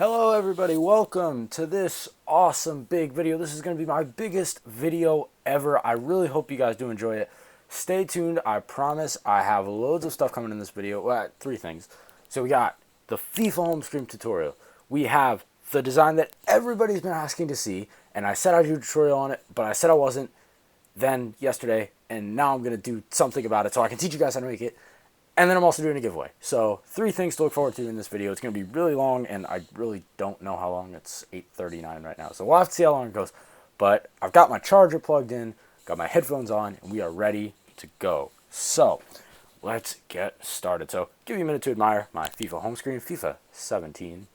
Hello everybody, welcome to this awesome big video. This is going to be my biggest video ever. I really hope you guys do enjoy it. Stay tuned, I promise. I have loads of stuff coming in this video. Well, three things. So we got the FIFA Homescreen tutorial. We have the design that everybody's been asking to see, and I said I'd do a tutorial on it, but I said I wasn't then yesterday, and now I'm going to do something about it so I can teach you guys how to make it. And then I'm also doing a giveaway. So 3 things to look forward to in this video. It's going to be really long, and I really don't know how long. It's 8:39 right now. So we'll have to see how long it goes. But I've got my charger plugged in, got my headphones on, and we are ready to go. So let's get started. So give you a minute to admire my FIFA home screen, FIFA 17.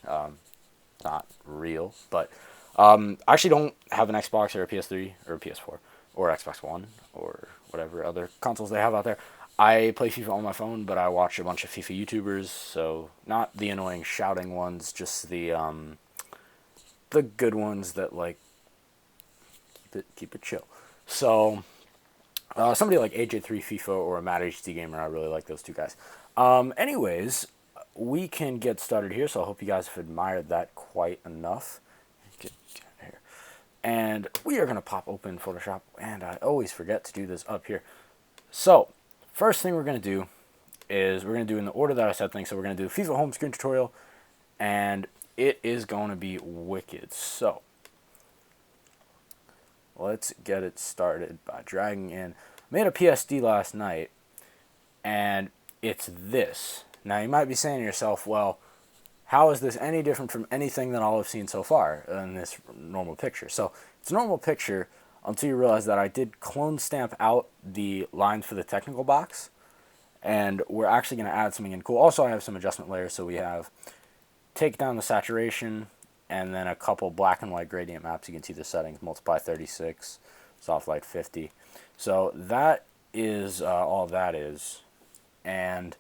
Not real, but I actually don't have an Xbox or a PS3 or a PS4 or Xbox One or whatever other consoles they have out there. I play FIFA on my phone, but I watch a bunch of FIFA YouTubers, so not the annoying shouting ones, just the good ones that like keep it chill. So somebody like AJ3 FIFA or a Mad HD Gamer, I really like those two guys. Anyways, we can get started here. So I hope you guys have admired that quite enough. Get here, and we are gonna pop open Photoshop, and I always forget to do this up here. So first thing we're going to do is we're going to do in the order that I said things. So we're going to do FIFA home screen tutorial, and it is going to be wicked. So let's get it started by dragging in. I made a PSD last night, and it's this. Now you might be saying to yourself, well, how is this any different from anything that I'll have seen so far in this normal picture? So it's a normal picture until you realize that I did clone stamp out the lines for the technical box, and we're actually going to add something in cool. Also, I have some adjustment layers, so we have take down the saturation, and then a couple black and white gradient maps. You can see the settings, multiply 36, soft light 50. So that is all that is. And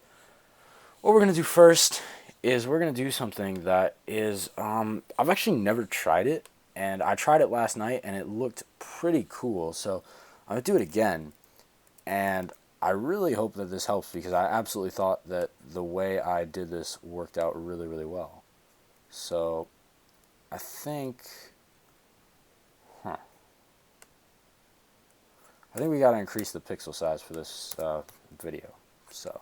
what we're going to do first is we're going to do something that is, I've actually never tried it. And I tried it last night, and it looked pretty cool. So I'm going to do it again. And I really hope that this helps, because I absolutely thought that the way I did this worked out really, really well. So I think, I think we got to increase the pixel size for this video. So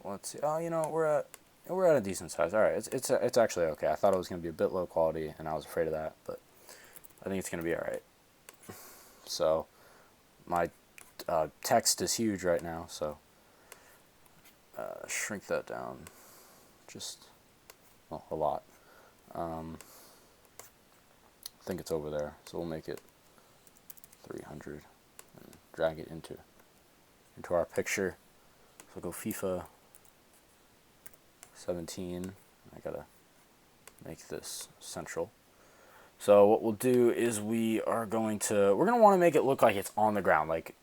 let's see. Oh, you know, we're at a decent size. All right, it's actually okay. I thought it was going to be a bit low quality, and I was afraid of that, but I think it's going to be all right. So my text is huge right now, so shrink that down just a lot. I think it's over there, so we'll make it 300 and drag it into our picture. So we'll go FIFA 17. I gotta make this central. So what we'll do is we're gonna want to make it look like it's on the ground, like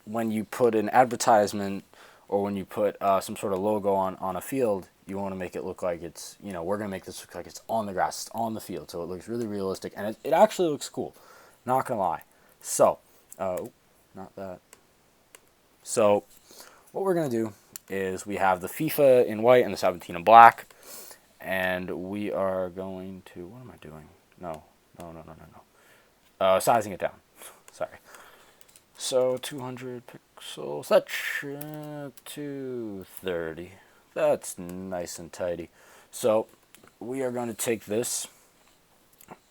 when you put an advertisement or when you put some sort of logo on a field. You want to make it look like it's, you know, we're gonna make this look like it's on the grass, it's on the field, so it looks really realistic, and it actually looks cool, not gonna lie. So not that. So what we're gonna do is we have the FIFA in white and the 17 in black, and we are going to, what am I doing? No. Sizing it down. Sorry. So 200 pixels. That's 230. That's nice and tidy. So we are going to take this,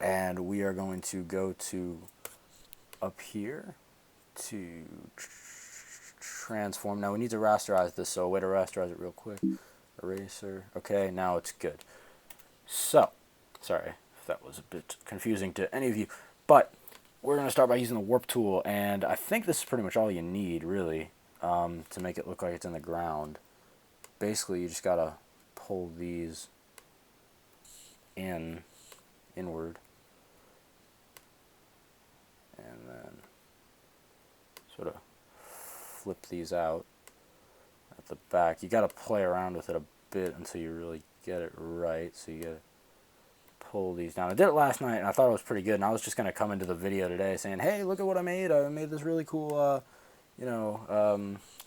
and we are going to go to up here to transform. Now we need to rasterize this, so a way to rasterize it real quick. Eraser. Okay, now it's good. So, sorry if that was a bit confusing to any of you, but we're going to start by using the warp tool, and I think this is pretty much all you need, really, to make it look like it's in the ground. Basically, you just got to pull these inward, and then sort of flip these out at the back. You got to play around with it a bit until you really get it right. So you got to pull these down. I did it last night, and I thought it was pretty good. And I was just gonna come into the video today saying, "Hey, look at what I made! I made this really cool,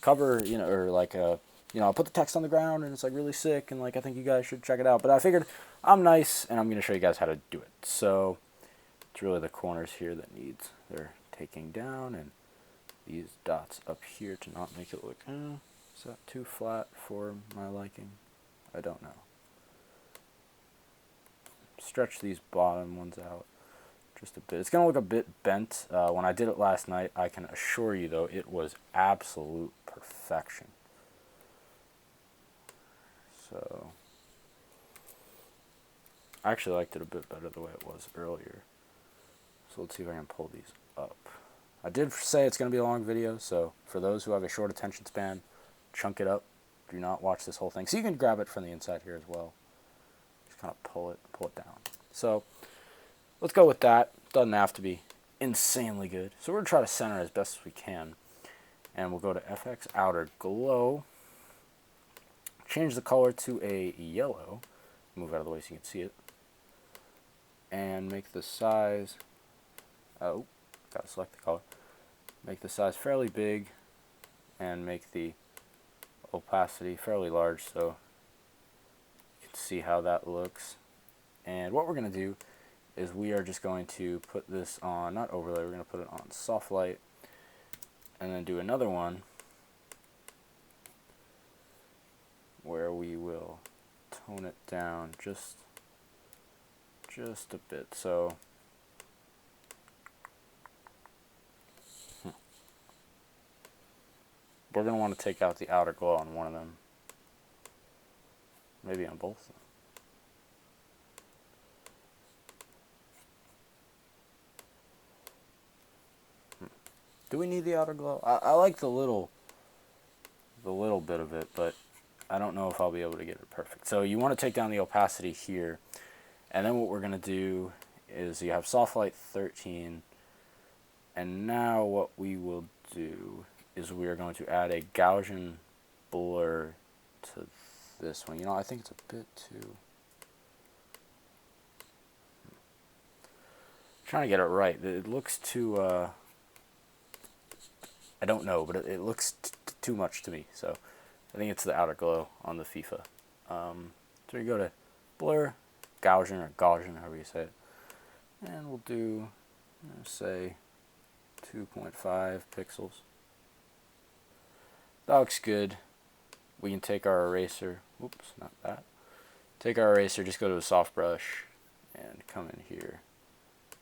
cover, or like a I'll put the text on the ground and it's like really sick and like I think you guys should check it out. But I figured I'm nice and I'm going to show you guys how to do it. So it's really the corners here that they're taking down, and these dots up here to not make it look, is that too flat for my liking? I don't know. Stretch these bottom ones out just a bit. It's going to look a bit bent. When I did it last night, I can assure you, though, it was absolute perfection. So, I actually liked it a bit better the way it was earlier. So let's see if I can pull these up. I did say it's going to be a long video, so for those who have a short attention span, chunk it up. Do not watch this whole thing. So you can grab it from the inside here as well. Just kind of pull it down. So let's go with that. Doesn't have to be insanely good. So we're going to try to center as best as we can. And we'll go to FX Outer Glow. Change the color to a yellow. Move out of the way so you can see it. And make the size... Oh, gotta select the color. Make the size fairly big. And make the opacity fairly large so you can see how that looks. And what we're going to do is we are just going to put this on, not overlay, we're going to put it on soft light, and then do another one where we will tone it down just a bit. So we're going to want to take out the outer glow on one of them, maybe on both of them. Do we need the outer glow? I like the little bit of it, but I don't know if I'll be able to get it perfect. So you want to take down the opacity here, and then what we're going to do is you have soft light 13, and now what we will do is we are going to add a Gaussian blur to this one. I think it's a bit too... I'm trying to get it right. It looks too... I don't know, but it looks too much to me. So I think it's the outer glow on the FIFA. So you go to blur, Gaussian or Gaussian, however you say it, and we'll do, say, 2.5 pixels. That looks good. We can take our eraser. Oops, not that. Take our eraser, just go to a soft brush, and come in here.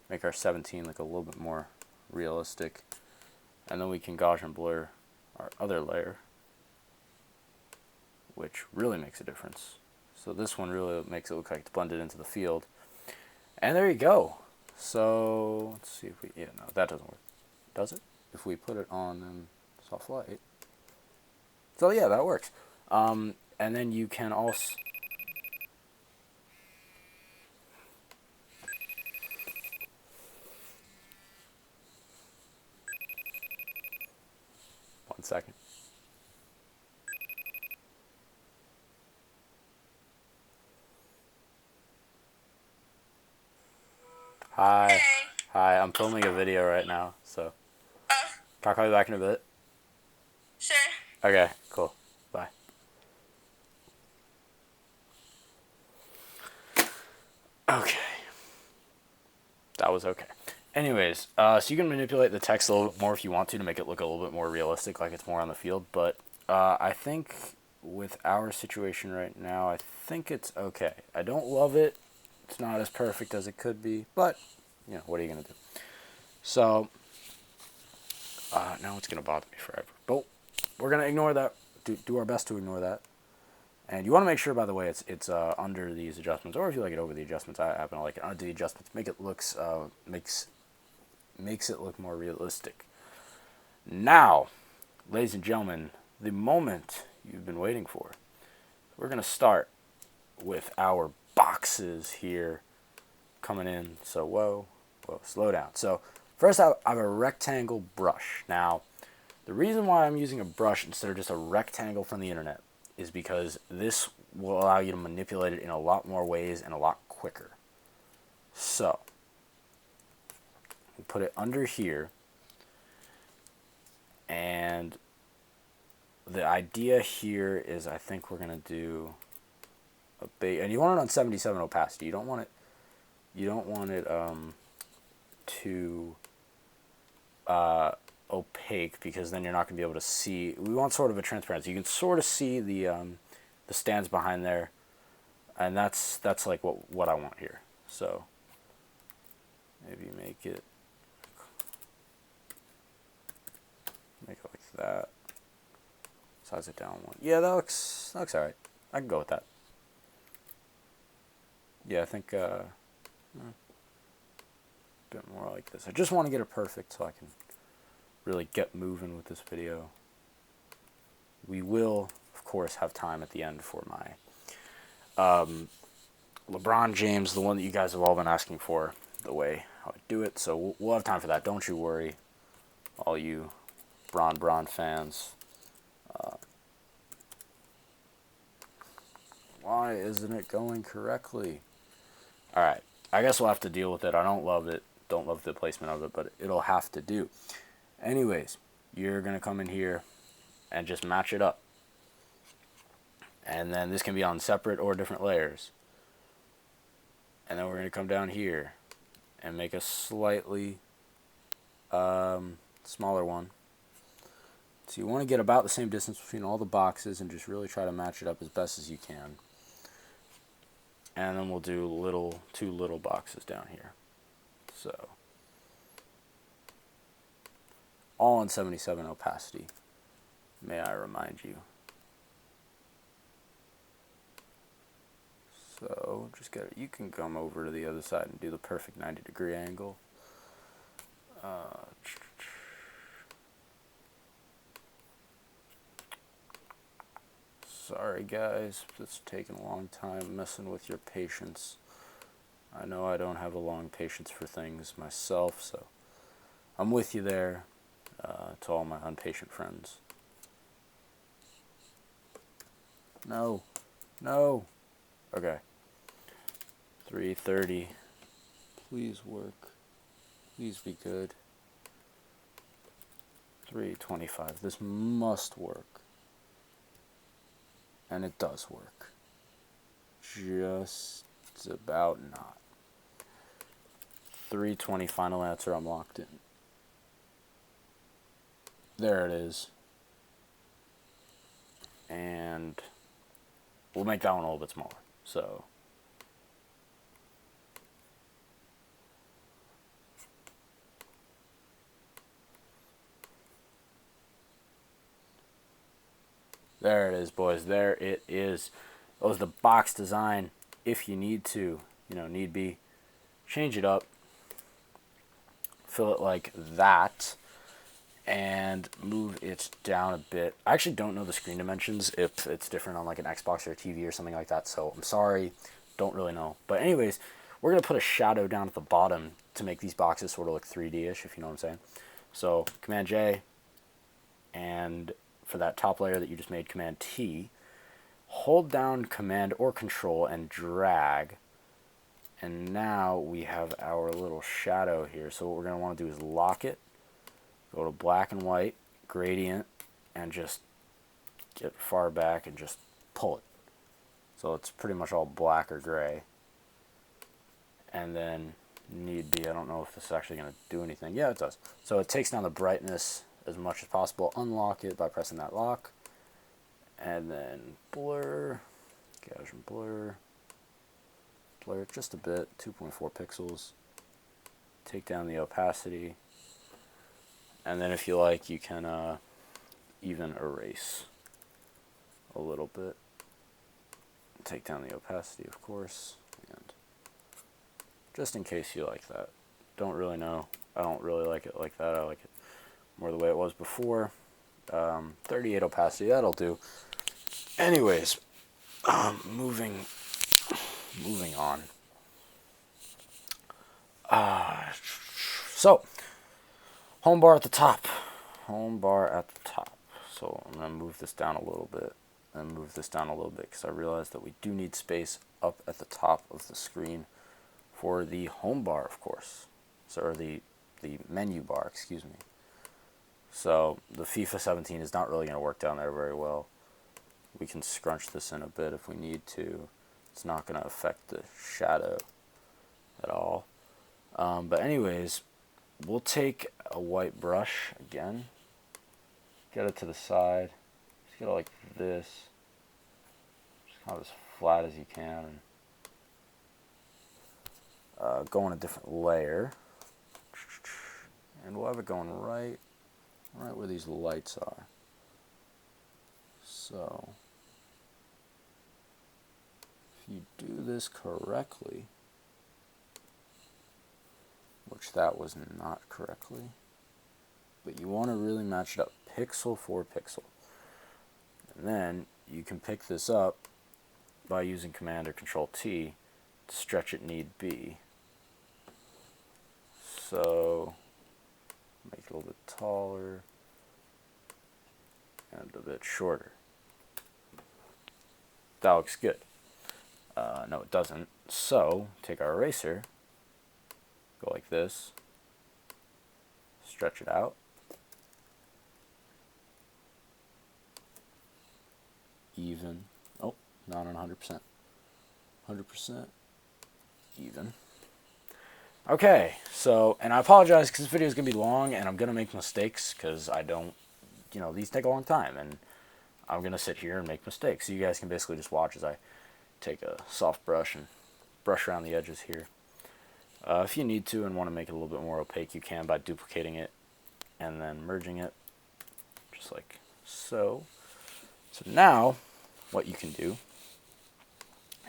Make our 17 look a little bit more realistic. And then we can Gaussian blur our other layer, which really makes a difference. So this one really makes it look like it's blended into the field. And there you go. So let's see if we... Yeah, no, that doesn't work. Does it? If we put it on soft light. So yeah, that works. And then you can also... One second. Hi. Hey. Hi, I'm filming a video right now, so... Can I call you back in a bit? Sure. Okay, cool. Bye. Okay. That was okay. Anyways, so you can manipulate the text a little bit more if you want to make it look a little bit more realistic, like it's more on the field. But I think with our situation right now, I think it's okay. I don't love it. It's not as perfect as it could be, but, what are you going to do? So, now it's going to bother me forever. But we're going to ignore that, do our best to ignore that. And you want to make sure, by the way, it's under these adjustments, or if you like it over the adjustments. I happen to like it under the adjustments. Make it looks makes it look more realistic. Now, ladies and gentlemen, the moment you've been waiting for. We're gonna start with our boxes here coming in. So whoa, slow down. So first, I have a rectangle brush. Now, the reason why I'm using a brush instead of just a rectangle from the internet is because this will allow you to manipulate it in a lot more ways and a lot quicker. So, we'll put it under here, and the idea here is I think we're going to do a big, and you want it on 77 opacity. You don't want it too opaque, because then you're not going to be able to see. We want sort of a transparency. You can sort of see the stands behind there, and that's like what I want here. So maybe make it like that. Size it down one. Yeah, that looks all right. I can go with that. Yeah, I think a bit more like this. I just want to get it perfect so I can really get moving with this video. We will, of course, have time at the end for my LeBron James, the one that you guys have all been asking for, the way how I do it. So we'll have time for that. Don't you worry, all you Bron fans. Why isn't it going correctly? Alright, I guess we'll have to deal with it. I don't love it. Don't love the placement of it, but it'll have to do. Anyways, you're going to come in here and just match it up. And then this can be on separate or different layers. And then we're going to come down here and make a slightly smaller one. So you want to get about the same distance between all the boxes and just really try to match it up as best as you can. And then we'll do two little boxes down here. So all in 77 opacity, may I remind you. So just get it. You can come over to the other side and do the perfect 90-degree angle. Sorry guys, it's taking a long time, messing with your patience. I know I don't have a long patience for things myself, so I'm with you there, to all my impatient friends. No. Okay. 330. Please work. Please be good. 325. This must work. And it does work. Just about not. 320, final answer, I'm locked in. There it is. And we'll make that one a little bit smaller. So there it is, boys. There it is. That was the box design. If you need to, need be, change it up, fill it like that, and move it down a bit. I actually don't know the screen dimensions, if it's different on like an Xbox or a TV or something like that, so I'm sorry, don't really know. But anyways, we're going to put a shadow down at the bottom to make these boxes sort of look 3D-ish, if you know what I'm saying. So Command J, and for that top layer that you just made, Command T, hold down Command or Control and drag, and now we have our little shadow here. So what we're going to want to do is lock it, go to black and white, gradient, and just get far back and just pull it. So it's pretty much all black or gray. And then need be, I don't know if this is actually going to do anything. Yeah, it does. So it takes down the brightness as much as possible. Unlock it by pressing that lock. And then blur, Gaussian blur, blur it just a bit, 2.4 pixels. Take down the opacity. And then if you like, you can even erase a little bit. Take down the opacity, of course, and just in case you like that. Don't really know. I don't really like it like that. I like it more the way it was before. 38 opacity, that'll do. Anyways, moving on. So, home bar at the top. Home bar at the top. So I'm going to move this down a little bit. And move this down a little bit because I realized that we do need space up at the top of the screen for the home bar, of course. So, or the menu bar, excuse me. So the FIFA 17 is not really going to work down there very well. We can scrunch this in a bit if we need to. It's not going to affect the shadow at all. But anyways, we'll take a white brush again. Get it to the side. Just get it like this. Just kind of as flat as you can. And go on a different layer. And we'll have it going right where these lights are. So, if you do this correctly, which that was not correctly, but you want to really match it up pixel for pixel. And then you can pick this up by using Command or Control T to stretch it need be. So, make it a little bit taller and a bit shorter. That looks good. No, it doesn't. So, take our eraser, go like this, stretch it out, even. Oh, not on 100%. 100% even. Okay, so, and I apologize because this video is going to be long and I'm going to make mistakes because I don't, these take a long time and I'm going to sit here and make mistakes. So you guys can basically just watch as I take a soft brush and brush around the edges here. If you need to and want to make it a little bit more opaque, you can by duplicating it and then merging it, just like so. So now, what you can do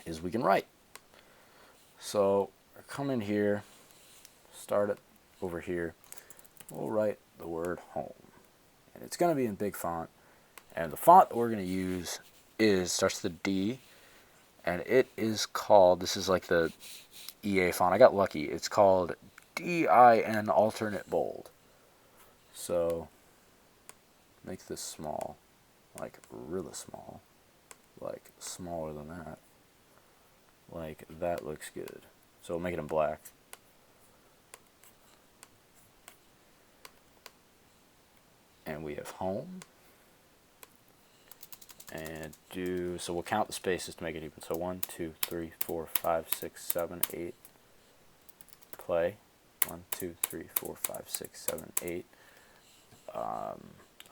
is we can write. So, come in here, start it over here, we'll write the word home. And it's going to be in big font. And the font that we're going to use starts with a D, and it is called, this is like the EA font. I got lucky. It's called DIN alternate bold. So, make this small, like really small, like smaller than that. Like that looks good. So we'll make it in black. And we have home. And so we'll count the spaces to make it even. So 1, 2, 3, 4, 5, 6, 7, 8. Play. 1, 2, 3, 4, 5, 6, 7, 8. I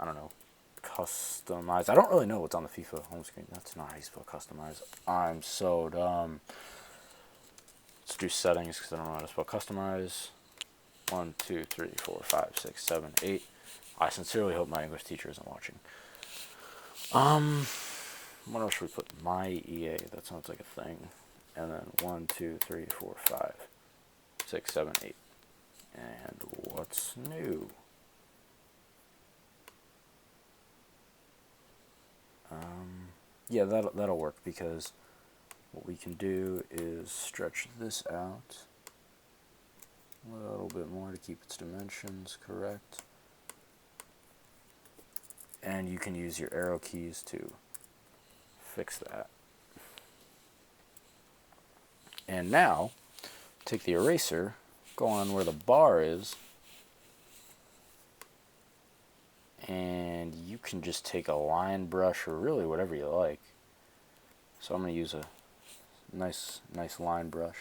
don't know. Customize. I don't really know what's on the FIFA home screen. That's not how you spell customize. I'm so dumb. Let's do settings because I don't know how to spell customize. 1, 2, 3, 4, 5, 6, 7, 8. I sincerely hope my English teacher isn't watching. What else should we put? My EA. That sounds like a thing. And then 1, 2, 3, 4, 5, 6, 7, 8. And what's new? Yeah, that'll work because what we can do is stretch this out a little bit more to keep its dimensions correct. And you can use your arrow keys to fix that. And now, take the eraser, go on where the bar is, and you can just take a line brush or really whatever you like. So I'm going to use a nice line brush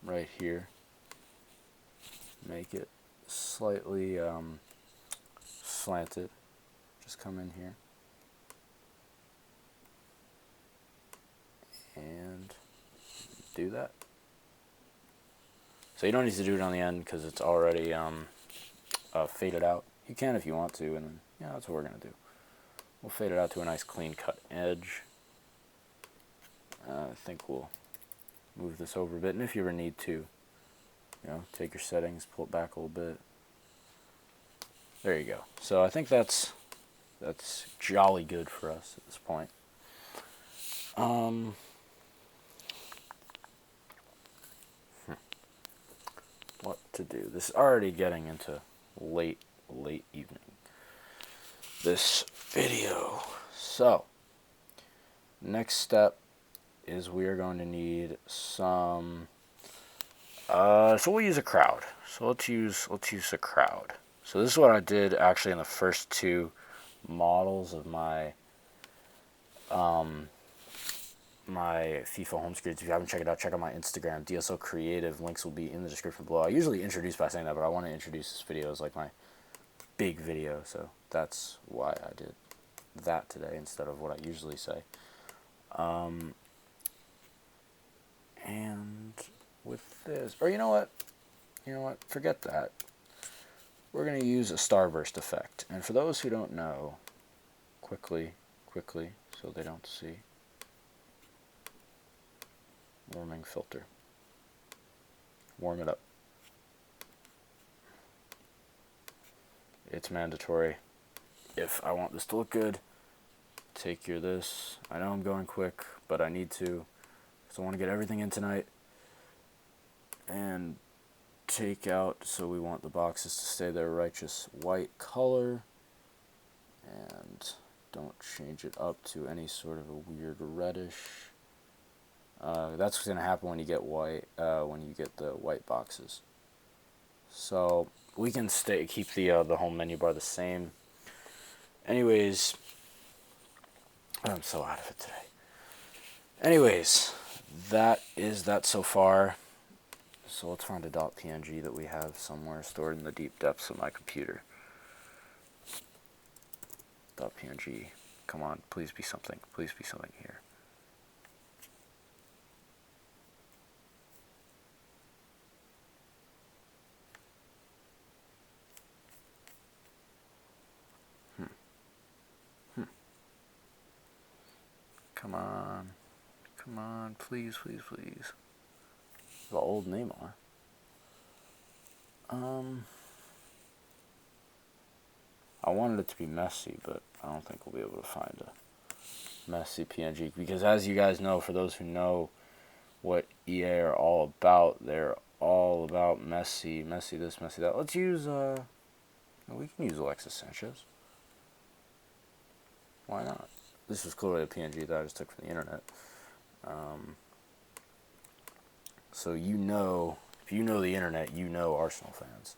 right here. Make it slightly slanted. Just come in here and do that. So you don't need to do it on the end because it's already faded out. You can if you want to, and then yeah, that's what we're gonna do. We'll fade it out to a nice clean cut edge. I think we'll move this over a bit, and if you ever need to, take your settings, pull it back a little bit. There you go. So I think that's jolly good for us at this point. What to do? This is already getting into late evening. This video. So next step is we are going to need some. So we'll use a crowd. So let's use a crowd. So this is what I did actually in the first two models of my my FIFA home screens. If you haven't checked it out, check out my Instagram, DSO Creative. Links will be in the description below. I usually introduce by saying that, but I want to introduce this video as like my big video, so that's why I did that today instead of what I usually say. And with this, or you know what, forget that. We're going to use a starburst effect, and for those who don't know, quickly, so they don't see. Warming filter. Warm it up. It's mandatory. If I want this to look good, take your this. I know I'm going quick, but I need to, because I want to get everything in tonight. And take out, so we want the boxes to stay their righteous white color. And don't change it up to any sort of a weird reddish. That's what's going to happen when you get white, when you get the white boxes. So we can keep the home menu bar the same. Anyways, I'm so out of it today. Anyways, that is that so far. So let's find a .png that we have somewhere stored in the deep depths of my computer. .png, come on, please be something. Please be something here. Come on, please. The old Neymar. I wanted it to be messy, but I don't think we'll be able to find a messy PNG, because as you guys know, for those who know what EA are all about, they're all about messy this, messy that. Let's use, we can use Alexis Sanchez. Why not? This was clearly a PNG that I just took from the internet. So if you know the internet, you know Arsenal fans.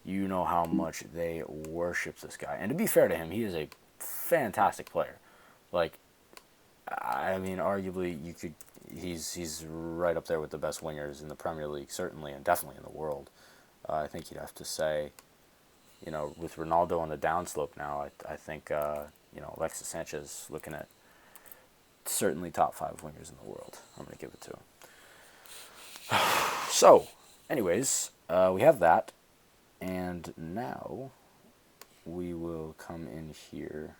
You know how much they worship this guy. And to be fair to him, he is a fantastic player. Like, I mean, arguably, he's right up there with the best wingers in the Premier League, certainly, and definitely in the world. I think you'd have to say, with Ronaldo on the downslope now, I think, Alexis Sanchez looking at certainly top 5 wingers in the world. I'm going to give it to him. So, anyways, we have that. And now we will come in here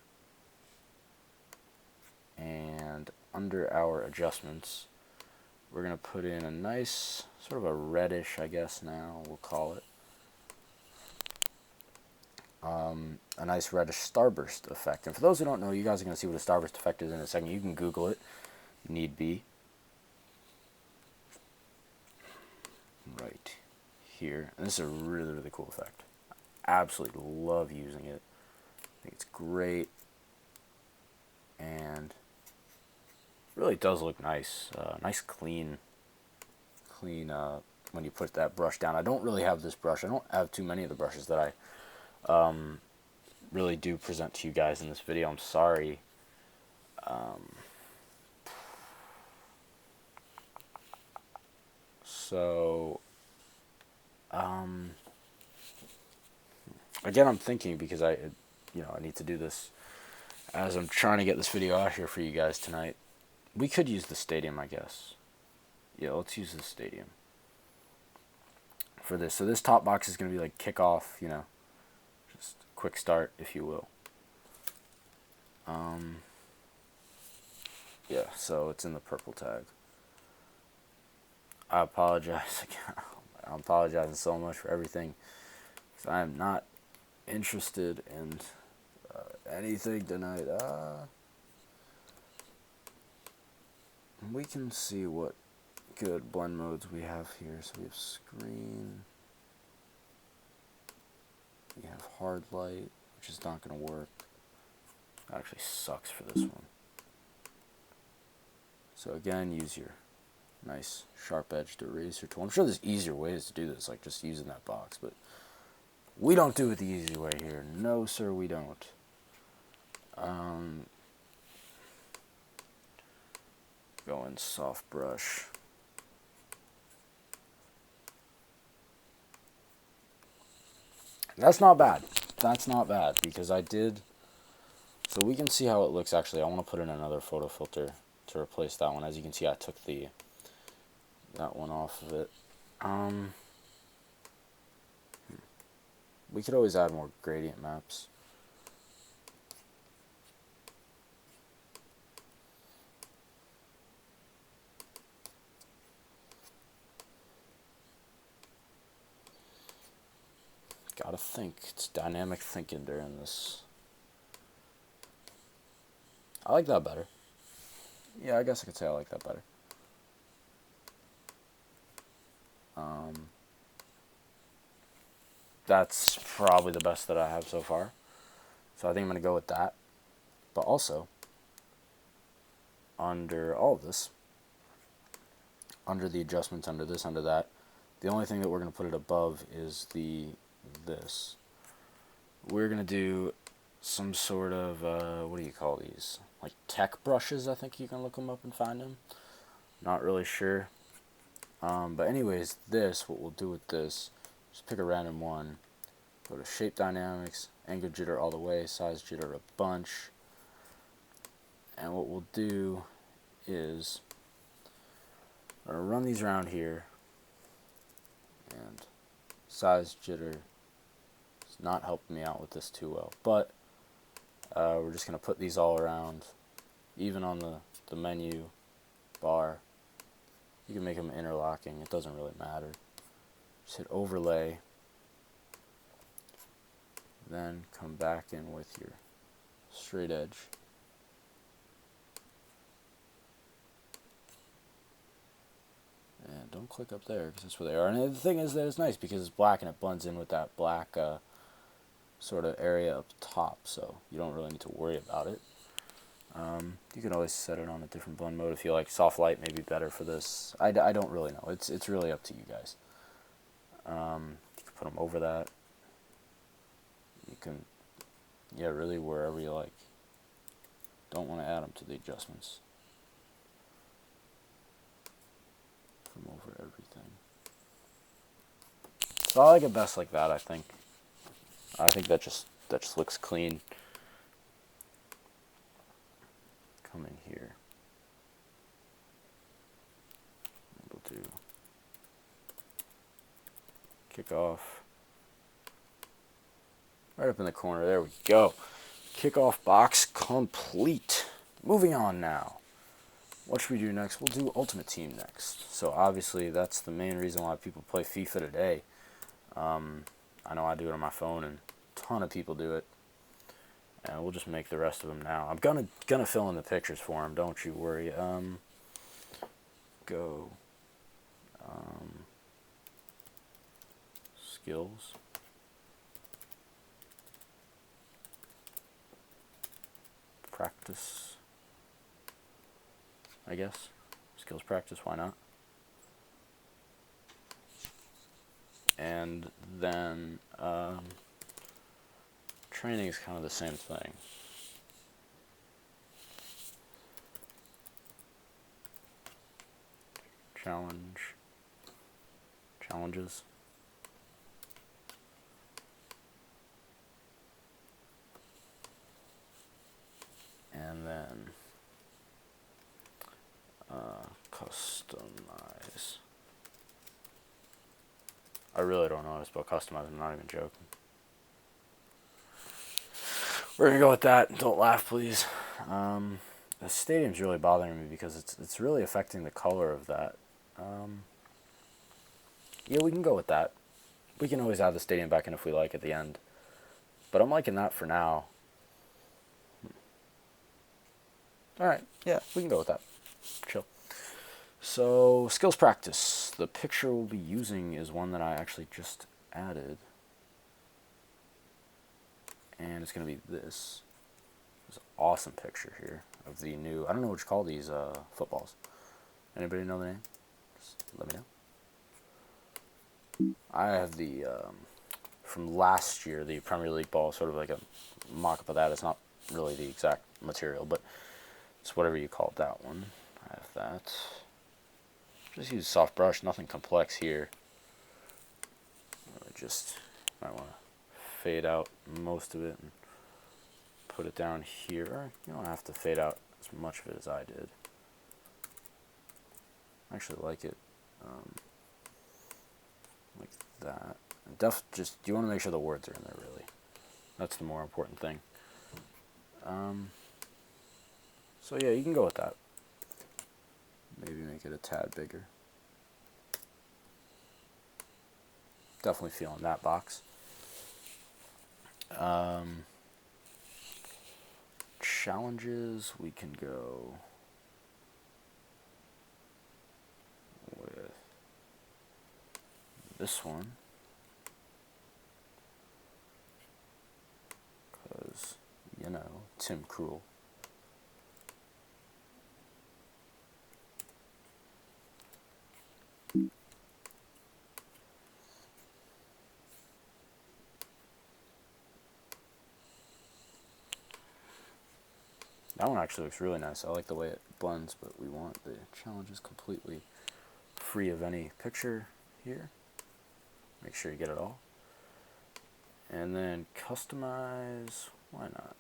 and under our adjustments, we're going to put in a nice sort of a reddish, I guess now we'll call it, a nice reddish starburst effect. And for those who don't know, you guys are going to see what a starburst effect is in a second. You can Google it, need be. Right here. And this is a really, really cool effect. Absolutely love using it. I think it's great. And it really does look nice. Nice clean when you put that brush down. I don't really have this brush. I don't have too many of the brushes that I really do present to you guys in this video. I'm sorry. Again, I'm thinking, because I need to do this as I'm trying to get this video out here for you guys tonight. We could use the stadium, I guess. Yeah, let's use the stadium for this. So this top box is going to be like kickoff, just quick start, if you will. Yeah, so it's in the purple tag. I apologize again. I'm apologizing so much for everything. I am not interested in anything tonight. We can see what good blend modes we have here. So we have screen. We have hard light, which is not going to work. That actually sucks for this one. So again, use your nice sharp edged eraser tool. I'm sure there's easier ways to do this, like just using that box, but We don't do it the easy way here. No, sir, we don't. Go in soft brush. That's not bad. That's not bad because I did. So we can see how it looks actually. I want to put in another photo filter to replace that one. As you can see, I took that one off of it. We could always add more gradient maps. Gotta think. It's dynamic thinking during this. I like that better. Yeah, I guess I could say I like that better. That's probably the best that I have so far. So I think I'm going to go with that. But also, under all of this, under the adjustments, under this, under that, the only thing that we're going to put it above is this. We're going to do some sort of, what do you call these? Like tech brushes, I think you can look them up and find them. Not really sure. But anyways, what we'll do with this, just pick a random one, go to shape dynamics, angle jitter all the way, size jitter a bunch, and what we'll do is I'm going to run these around here, and size jitter is not helping me out with this too well, but we're just going to put these all around, even on the menu bar. You can make them interlocking, it doesn't really matter. Just hit overlay, then come back in with your straight edge. And don't click up there because that's where they are. And the thing is that it's nice because it's black and it blends in with that black sort of area up top, so you don't really need to worry about it. You can always set it on a different blend mode if you like. Soft light may be better for this. I don't really know. It's really up to you guys. You can put them over that. You can, yeah, really wherever you like. Don't want to add them to the adjustments. Put them over everything. So I like it best like that. I think that just looks clean. Come in here. We'll do kick off. Right up in the corner. There we go. Kickoff box complete. Moving on now. What should we do next? We'll do Ultimate Team next. So obviously that's the main reason why people play FIFA today. I know I do it on my phone and a ton of people do it. And we'll just make the rest of them now. I'm gonna fill in the pictures for them. Don't you worry. Go. Skills. Practice. I guess. Skills practice. Why not? And then training is kind of the same thing. Challenges. And then customize. I really don't know how to spell customize. I'm not even joking. We're gonna go with that. Don't laugh, please. The stadium's really bothering me because it's really affecting the color of that. Yeah, we can go with that. We can always add the stadium back in if we like at the end. But I'm liking that for now. Alright, yeah, we can go with that. Chill. So, skills practice. The picture we'll be using is one that I actually just added. And it's going to be this. This awesome picture here of the new, I don't know what you call these footballs. Anybody know the name? Just let me know. I have the from last year, the Premier League ball, sort of like a mock-up of that. It's not really the exact material, but it's whatever you call that one. I have that. Just use a soft brush, nothing complex here. Just might want to fade out most of it and put it down here. You don't have to fade out as much of it as I did. I actually like it like that. Just you want to make sure the words are in there, really. That's the more important thing. So yeah, you can go with that. Maybe make it a tad bigger. Definitely feeling that box. Challenges, we can go with this one, because, you know, Tim Krul. That one actually looks really nice. I like the way it blends, but we want the challenges completely free of any picture here. Make sure you get it all. And then customize, why not?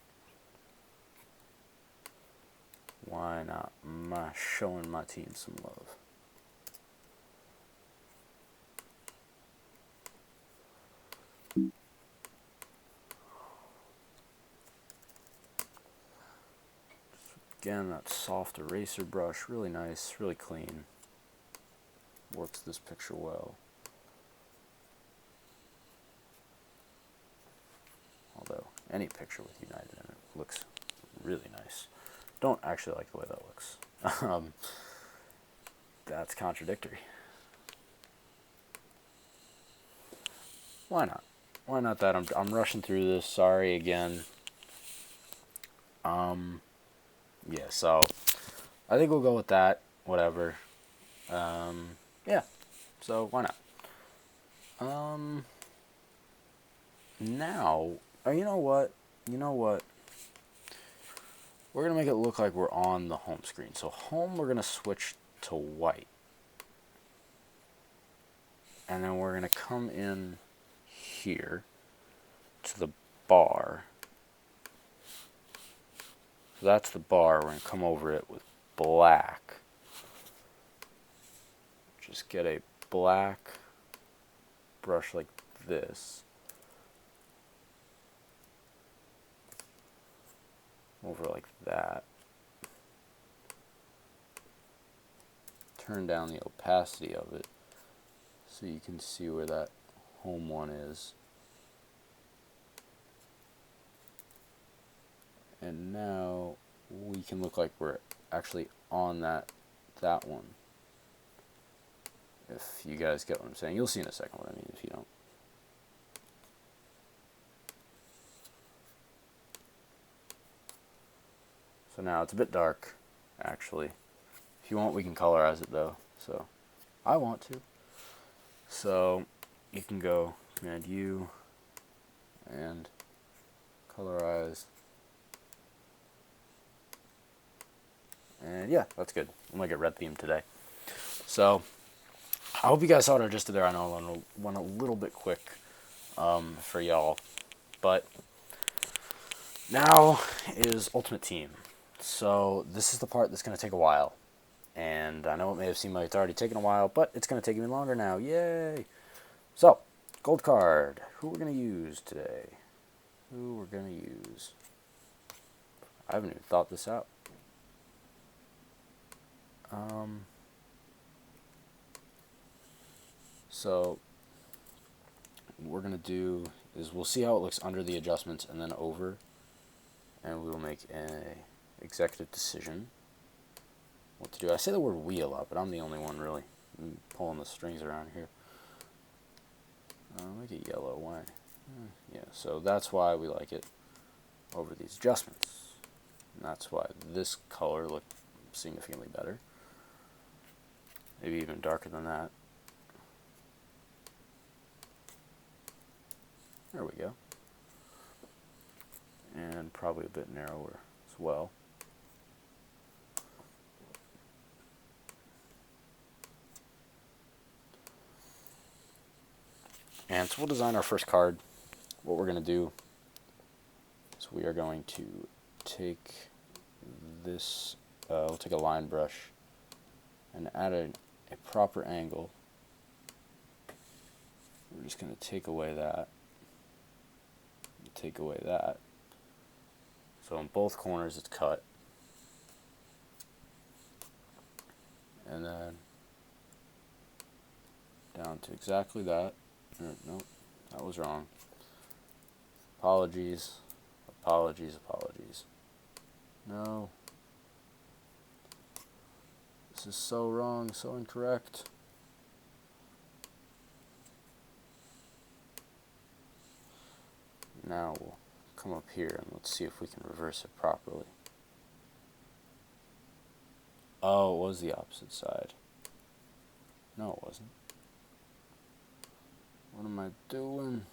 Why not? Showing my team some love. Again, that soft eraser brush, really nice, really clean. Works this picture well. Although, any picture with United in it looks really nice. Don't actually like the way that looks. That's contradictory. Why not? Why not that? I'm rushing through this. Sorry again. Yeah, so I think we'll go with that. Whatever. Yeah. So why not? Now, you know what? You know what? We're gonna make it look like we're on the home screen. So home, we're gonna switch to white, and then we're gonna come in here to the bar. So that's the bar. We're going to come over it with black. Just get a black brush like this. Over like that. Turn down the opacity of it so you can see where that home one is. And now we can look like we're actually on that one. If you guys get what I'm saying. You'll see in a second what I mean if you don't. So now it's a bit dark, actually. If you want, we can colorize it though. So I want to. So you can go Command U and colorize. And yeah, that's good. I'm gonna get red theme today. So I hope you guys saw what I just did there. I know I went a little bit quick for y'all, but now is Ultimate Team. So this is the part that's gonna take a while, and I know it may have seemed like it's already taken a while, but it's gonna take even longer now. Yay! So gold card. Who we're gonna use today? Who we're gonna use? I haven't even thought this out. So what we're gonna do is we'll see how it looks under the adjustments and then over, and we will make an executive decision what to do. I say the word we a lot, but I'm the only one really pulling the strings around here. Make it yellow. Why? Yeah, so that's why we like it over these adjustments. And that's why this color looked significantly better. Maybe even darker than that. There we go. And probably a bit narrower as well. And so we'll design our first card. What we're going to do is we are going to take this, we'll take a line brush and add a proper angle. We're just going to take away that, take away that. So in both corners it's cut. And then down to exactly that. Nope, that was wrong. Apologies, apologies, apologies. No. This is so wrong, so incorrect. Now we'll come up here and let's see if we can reverse it properly. Oh, it was the opposite side. No, it wasn't. What am I doing?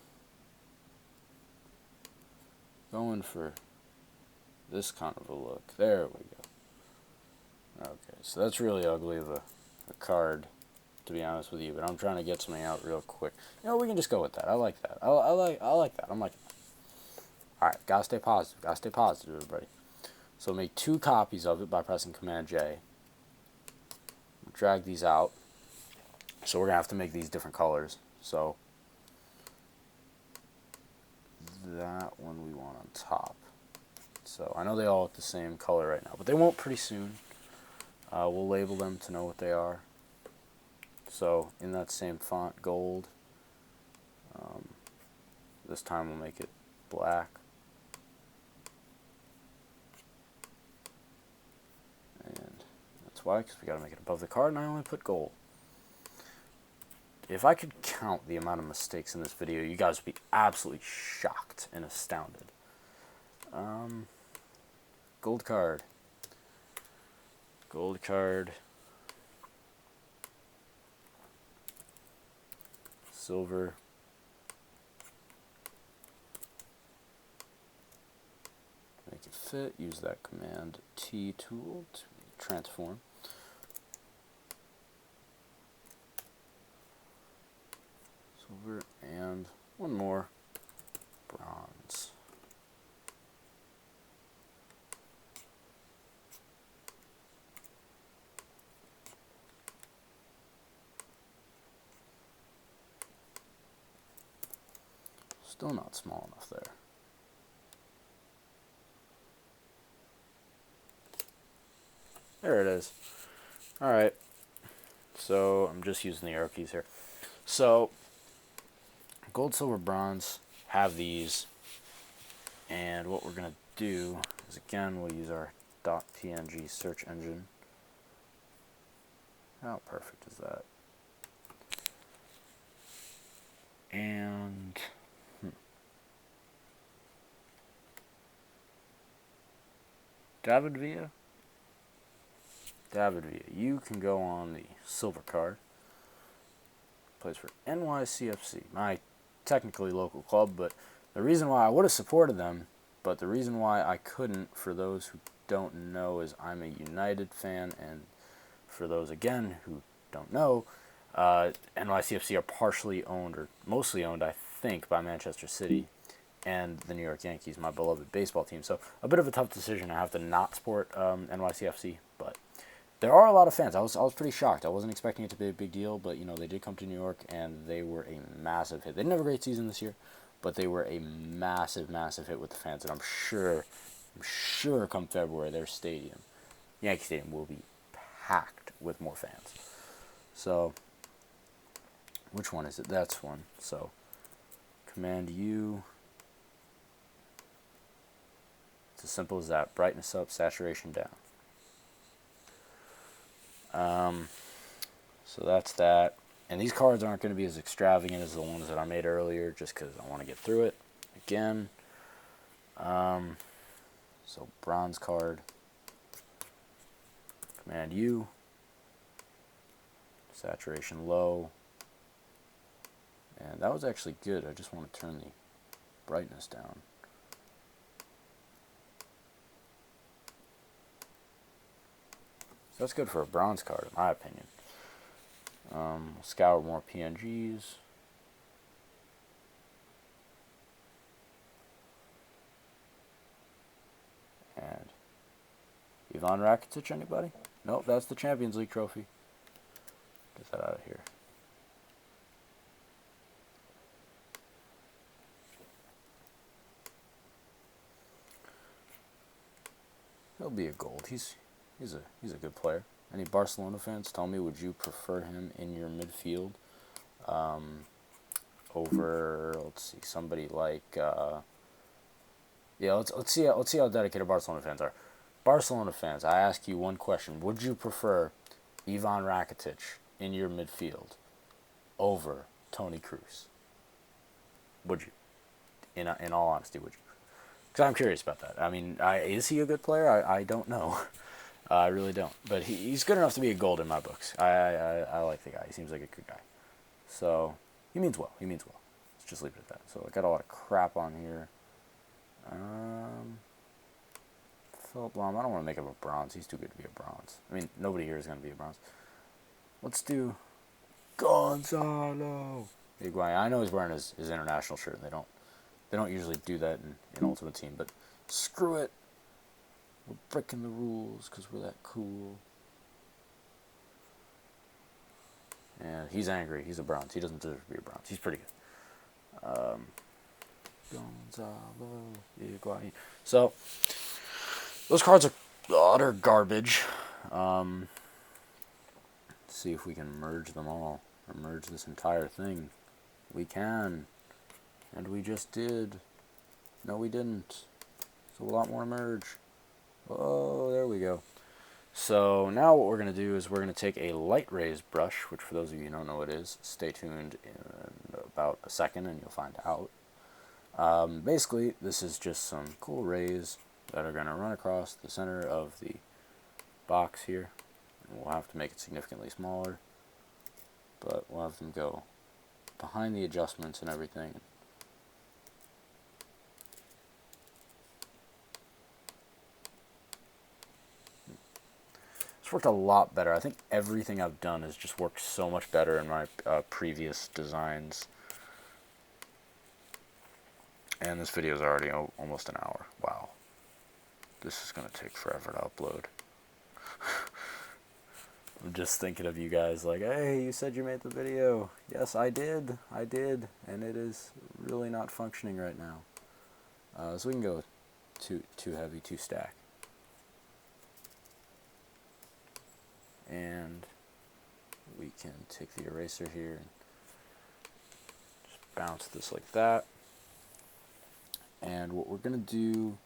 Going for this kind of a look. There we go. Okay, so that's really ugly of a card, to be honest with you, but I'm trying to get something out real quick. You know, we can just go with that. I like that. I like that. I'm like, alright, gotta stay positive. Gotta stay positive, everybody. So make 2 copies of it by pressing Command J. Drag these out. So we're gonna have to make these different colors. So that one we want on top. So I know they all look the same color right now, but they won't pretty soon. We'll label them to know what they are. So in that same font, gold. This time we'll make it black. And that's why, because we got to make it above the card, and I only put gold. If I could count the amount of mistakes in this video, you guys would be absolutely shocked and astounded. Gold card. Gold card. Silver. Make it fit. Use that Command T tool to transform. Silver and one more. Bronze. Still not small enough there. There it is. Alright. So I'm just using the arrow keys here. So gold, silver, bronze have these. And what we're going to do is, again, we'll use our .png search engine. How perfect is that? And David Villa, you can go on the silver card. Plays for NYCFC, my technically local club, but the reason why I would have supported them, but the reason why I couldn't, for those who don't know, is I'm a United fan, and for those, again, who don't know, NYCFC are partially owned, or mostly owned, I think, by Manchester City and the New York Yankees, my beloved baseball team. So a bit of a tough decision. I have to not support NYCFC, but there are a lot of fans. I was pretty shocked. I wasn't expecting it to be a big deal, but you know, they did come to New York and they were a massive hit. They didn't have a great season this year, but they were a massive, massive hit with the fans, and I'm sure come February their stadium, Yankee Stadium, will be packed with more fans. So which one is it? That's one. So Command U. It's as simple as that. Brightness up, saturation down. So that's that. And these cards aren't going to be as extravagant as the ones that I made earlier, just because I want to get through it again. So bronze card. Command U. Saturation low. And that was actually good. I just want to turn the brightness down. So that's good for a bronze card, in my opinion. We'll scour more PNGs. And Ivan Rakitic, anybody? Nope, that's the Champions League trophy. Get that out of here. He'll be a gold. He's a good player. Any Barcelona fans, tell me, would you prefer him in your midfield over, let's see, somebody like yeah, let's see how dedicated Barcelona fans are. Barcelona fans, I ask you one question: would you prefer Ivan Rakitic in your midfield over Toni Kroos? Would you? In all honesty, would you? Because I'm curious about that. I mean, is he a good player? I don't know. I really don't. But he's good enough to be a gold in my books. I like the guy. He seems like a good guy. So, he means well. He means well. Let's just leave it at that. So, I got a lot of crap on here. Philip Lahm, I don't want to make him a bronze. He's too good to be a bronze. I mean, nobody here is going to be a bronze. Let's do Gonzalo Higuain. I know he's wearing his international shirt, and they don't usually do that in Ultimate Team, but screw it. We're breaking the rules because we're that cool. And he's angry. He's a bronze. He doesn't deserve to be a bronze. He's pretty good. Gonzalo Higuain. So, those cards are utter garbage. Let's see if we can merge them all. Or merge this entire thing. We can. And we just did. No, we didn't. So a lot more to merge. Oh, there we go. So now what we're going to do is we're going to take a light raise brush, which for those of you who don't know what it is, stay tuned in about a second and you'll find out. Basically, this is just some cool rays that are going to run across the center of the box here. And we'll have to make it significantly smaller, but we'll have them go behind the adjustments and everything. It's worked a lot better. I think everything I've done has just worked so much better in my previous designs. And this video is already almost an hour. Wow. This is going to take forever to upload. I'm just thinking of you guys like, hey, you said you made the video. Yes, I did. I did. And it is really not functioning right now. So we can go with too heavy, too stack. And we can take the eraser here and just bounce this like that. And what we're going to do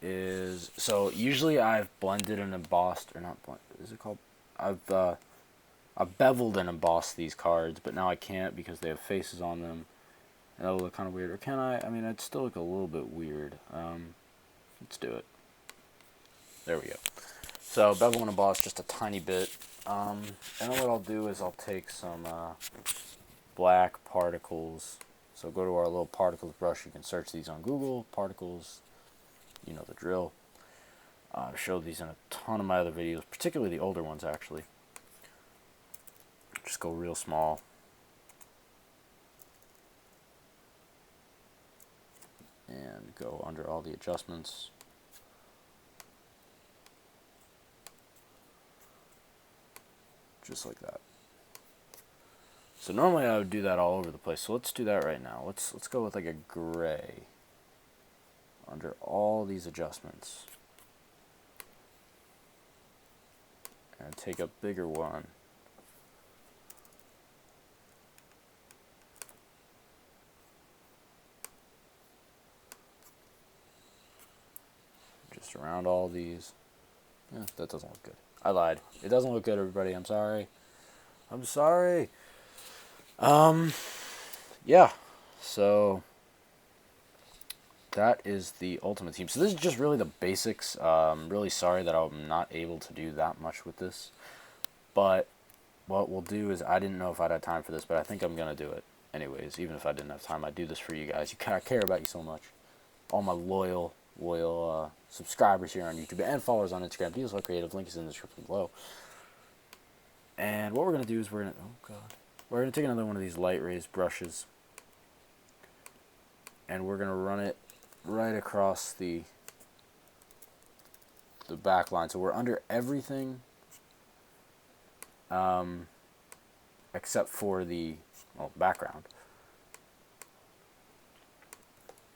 is, so usually I've blended and embossed, or not blended, is it called? I've beveled and embossed these cards, but now I can't because they have faces on them. And that'll look kind of weird. Or can I? I mean, it'd still look a little bit weird. Let's do it. There we go. So bevel and emboss just a tiny bit. And then what I'll do is I'll take some black particles. So go to our little particles brush. You can search these on Google. Particles, you know the drill. I've showed these in a ton of my other videos, particularly the older ones actually. Just go real small. And go under all the adjustments. Just like that. So normally I would do that all over the place. So let's do that right now. Let's go with like a gray under all these adjustments. And take a bigger one. Just around all these. Yeah, that doesn't look good. I lied. It doesn't look good, everybody. I'm sorry. I'm sorry. Yeah. So that is the Ultimate Team. So this is just really the basics. I'm really sorry that I'm not able to do that much with this. But what we'll do is, I didn't know if I'd have time for this, but I think I'm going to do it. anyways, even if I didn't have time, I'd do this for you guys. I care about you so much. All my loyal subscribers here on YouTube and followers on Instagram. DSL Creative, link is in the description below. And what we're going to do is we're going to take another one of these light raised brushes, and we're going to run it right across the back line. So we're under everything except for the background.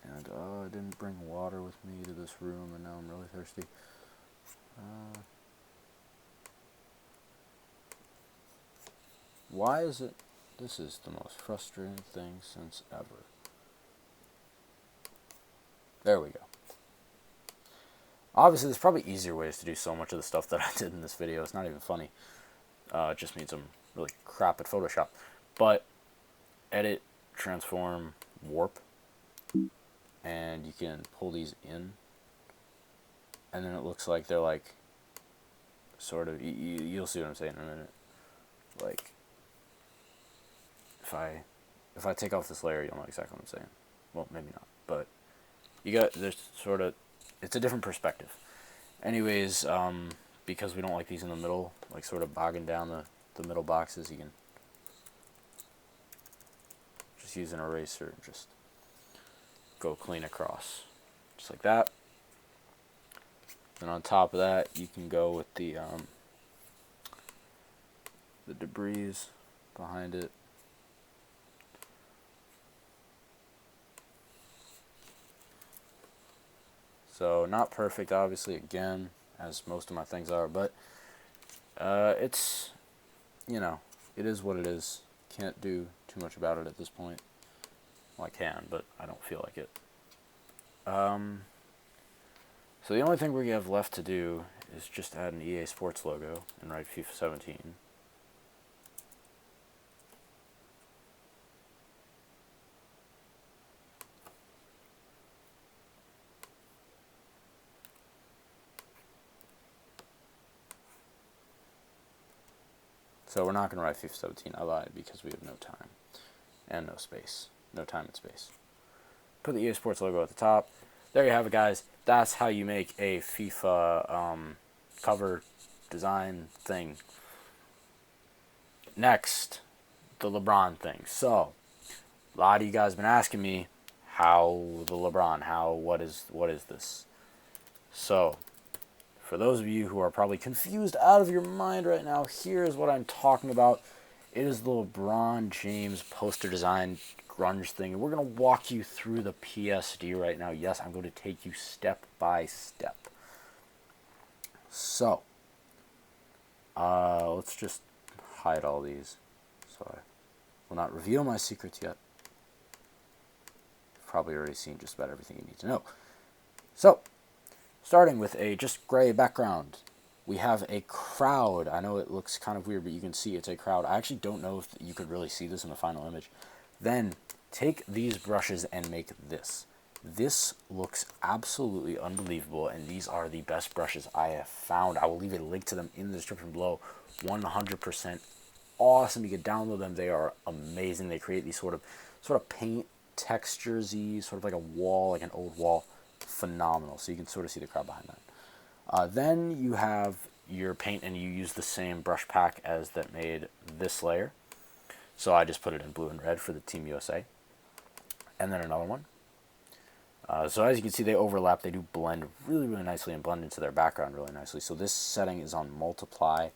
And I didn't bring water with me to this room, and now I'm really thirsty. Why is it? This is the most frustrating thing since ever. There we go. Obviously, there's probably easier ways to do so much of the stuff that I did in this video. It's not even funny. It just means I'm really crap at Photoshop. But edit, transform, warp, and you can pull these in, and then it looks like they're like sort of, you'll see what I'm saying in a minute. Like, if I take off this layer, you'll know exactly what I'm saying. Well, maybe not, but there's sort of, it's a different perspective. Anyways, because we don't like these in the middle, like sort of bogging down the middle boxes, you can just use an eraser and just go clean across, just like that. Then on top of that, you can go with the debris behind it. So not perfect, obviously, again, as most of my things are, but it's, you know, it is what it is. Can't do too much about it at this point. Well, I can, but I don't feel like it. So the only thing we have left to do is just add an EA Sports logo and write FIFA 17. So we're not going to write FIFA 17. I lied, because we have no time and no space. No time and space. Put the EA Sports logo at the top. There you have it, guys. That's how you make a FIFA cover design thing. Next, the LeBron thing. So, a lot of you guys have been asking me what is this? So, for those of you who are probably confused out of your mind right now, here's what I'm talking about. It is the LeBron James poster design grunge thing, and we're going to walk you through the PSD right now. Yes, I'm going to take you step by step. So, let's just hide all these, so I will not reveal my secrets yet. You've probably already seen just about everything you need to know. So, starting with a just gray background, we have a crowd. I know it looks kind of weird, but you can see it's a crowd. I actually don't know if you could really see this in the final image. Then take these brushes and make this. This looks absolutely unbelievable, and these are the best brushes I have found. I will leave a link to them in the description below. 100% awesome. You can download them. They are amazing. They create these sort of paint textures-y, sort of like a wall, like an old wall. Phenomenal. So you can sort of see the crowd behind that. Then you have your paint, and you use the same brush pack as that made this layer. So I just put it in blue and red for the Team USA. And then another one. So as you can see, they overlap. They do blend really, really nicely and blend into their background really nicely. So this setting is on multiply.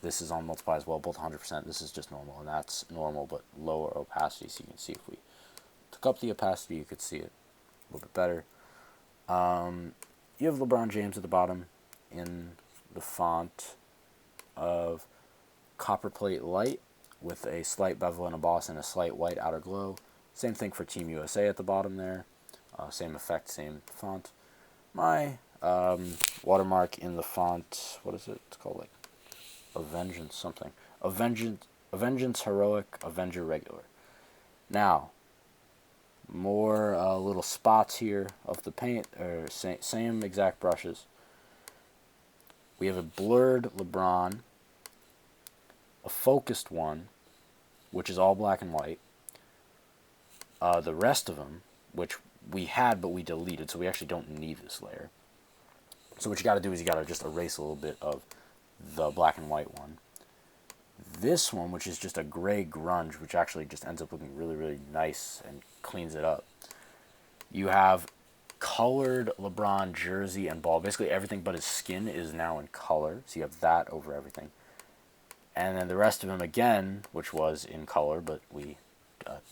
This is on multiply as well, both 100%. This is just normal, and that's normal, but lower opacity. So you can see if we took up the opacity, you could see it a little bit better. You have LeBron James at the bottom in the font of Copperplate Light with a slight bevel and emboss and a slight white outer glow. Same thing for Team USA at the bottom there. Same effect, same font. My watermark in the font, what is it? It's called like Avengeance something. Avengeance Heroic, Avenger Regular. Now, more little spots here of the paint, or same exact brushes. We have a blurred LeBron, a focused one, which is all black and white, the rest of them, which we had but we deleted, so we actually don't need this layer. So what you got to do is you got to just erase a little bit of the black and white one. This one, which is just a gray grunge, which actually just ends up looking really, really nice and cleans it up. You have colored LeBron jersey and ball. Basically everything but his skin is now in color, so you have that over everything. And then the rest of him again, which was in color, but we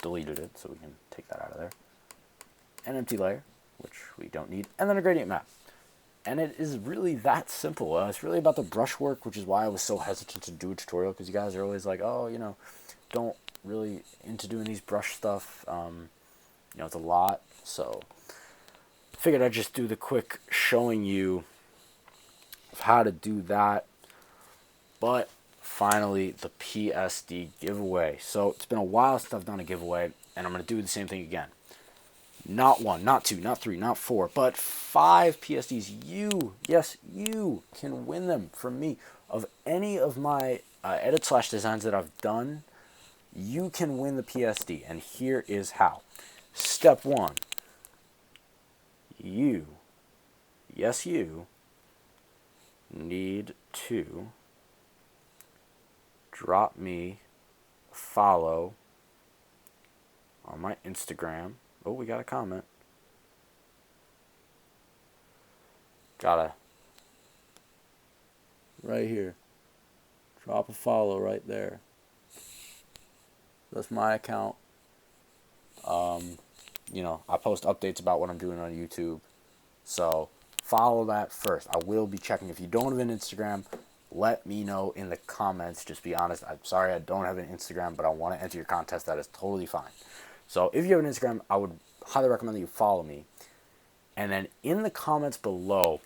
deleted it, so we can take that out of there. An empty layer, which we don't need, and then a gradient map. And it is really that simple. It's really about the brushwork, which is why I was so hesitant to do a tutorial, because you guys are always like, oh, you know, don't really into doing these brush stuff. You know, it's a lot, so I figured I'd just do the quick showing you of how to do that. But finally, the PSD giveaway. So it's been a while since I've done a giveaway, and I'm going to do the same thing again. Not 1, not 2, not 3, not 4, but 5 PSDs. You, yes, you can win them from me. Of any of my edit/designs that I've done, you can win the PSD. And here is how. Step 1. You, yes, you need to drop me a follow on my Instagram. Oh, we got a comment. Gotta. Right here. Drop a follow right there. That's my account. You know, I post updates about what I'm doing on YouTube. So, follow that first. I will be checking. If you don't have an Instagram, let me know in the comments. Just be honest. I'm sorry I don't have an Instagram, but I want to enter your contest. That is totally fine. So if you have an Instagram, I would highly recommend that you follow me. And then in the comments below,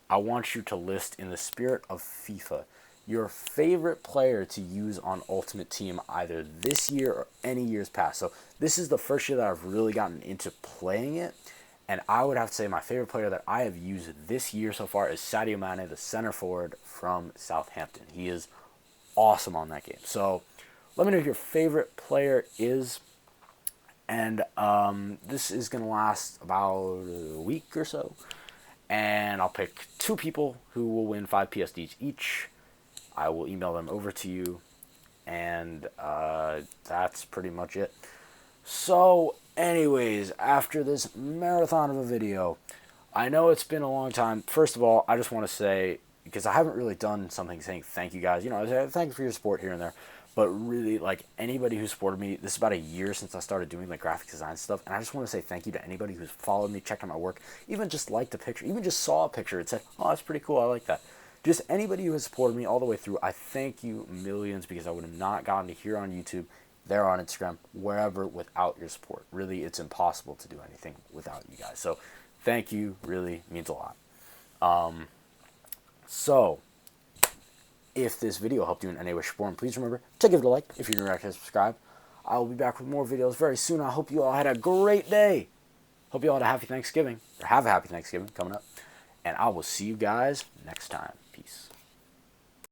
I want you to list, in the spirit of FIFA, your favorite player to use on Ultimate Team either this year or any years past. So this is the first year that I've really gotten into playing it. And I would have to say my favorite player that I have used this year so far is Sadio Mane, the center forward from Southampton. He is awesome on that game. So let me know who your favorite player is. And this is going to last about a week or so. And I'll pick 2 people who will win 5 PSDs each. I will email them over to you. And that's pretty much it. So, anyways, after this marathon of a video, I know it's been a long time. First of all, I just want to say, because I haven't really done something saying thank you guys. You know, I say thank you for your support here and there. But really, like, anybody who supported me, this is about a year since I started doing, like, graphic design stuff. And I just want to say thank you to anybody who's followed me, checked out my work, even just liked a picture, even just saw a picture and said, oh, that's pretty cool, I like that. Just anybody who has supported me all the way through, I thank you millions, because I would have not gotten to here on YouTube, there on Instagram, wherever, without your support. Really, it's impossible to do anything without you guys. So thank you, really means a lot. So if this video helped you in any way, shape, or form, please remember to give it a like. If you're new, to subscribe. I will be back with more videos very soon. I hope you all had a great day. Hope you all had a happy Thanksgiving, or have a happy Thanksgiving coming up. And I will see you guys next time. Peace.